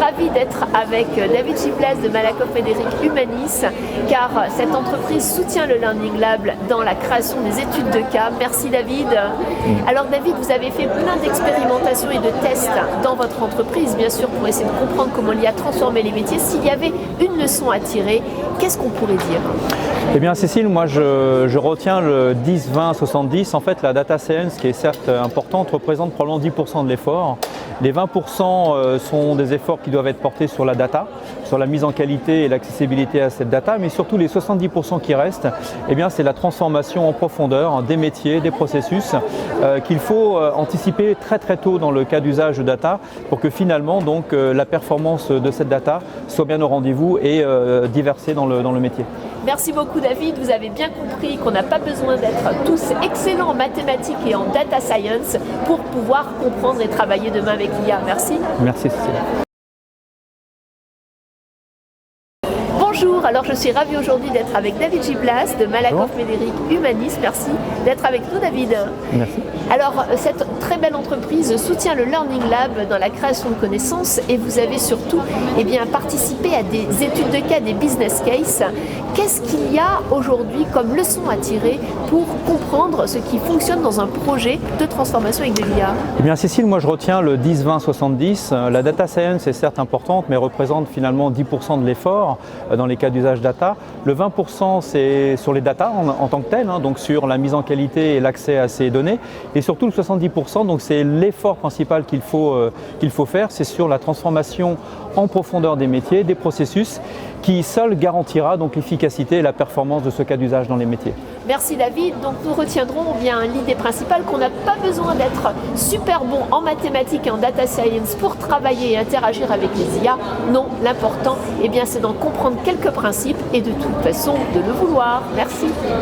ravie d'être avec David Giblas de Malakoff Médéric Humanis, car cette entreprise soutient le Learning Lab dans la création des études de cas. Merci David. Alors David, vous avez fait plein d'expérimentations et de tests dans votre entreprise, bien sûr, pour essayer de comprendre comment l'IA transformer les métiers. S'il y avait une leçon à tirer, qu'est-ce qu'on pourrait dire? Eh bien Cécile, moi je retiens le 10-20-70. En fait, la data science, qui est certes importante, représente probablement 10% de l'effort. Les 20% sont des efforts qui doivent être portés sur la data, sur la mise en qualité et l'accessibilité à cette data, mais surtout les 70% qui restent, eh bien c'est la transformation en profondeur des métiers, des processus qu'il faut anticiper très très tôt dans le cas d'usage de data pour que finalement donc la performance de cette data soit bien au rendez-vous et diversée dans le métier. Merci beaucoup David, vous avez bien compris qu'on n'a pas besoin d'être tous excellents en mathématiques et en data science pour pouvoir comprendre et travailler demain avec l'IA. Merci. Merci Cécile. Bonjour, alors je suis ravie aujourd'hui d'être avec David Giblas de Malakoff Médéric Humanis. Merci d'être avec nous David. Merci. Alors cette très belle entreprise soutient le Learning Lab dans la création de connaissances et vous avez surtout participé à des études de cas, des business cases. Qu'est-ce qu'il y a aujourd'hui comme leçon à tirer pour comprendre ce qui fonctionne dans un projet de transformation avec de l'IA? Eh bien Cécile, moi je retiens le 10-20-70. La data science est certes importante mais représente finalement 10% de l'effort dans les cas d'usage data. Le 20% c'est sur les data en tant que tel, donc sur la mise en qualité et l'accès à ces données. Et surtout le 70%, donc c'est l'effort principal qu'il faut faire, c'est sur la transformation en profondeur des métiers, des processus, qui seul garantira donc l'efficacité et la performance de ce cas d'usage dans les métiers. Merci David. Donc nous retiendrons l'idée principale qu'on n'a pas besoin d'être super bon en mathématiques et en data science pour travailler et interagir avec les IA. Non, l'important c'est d'en comprendre quelques principes et de toute façon de le vouloir. Merci.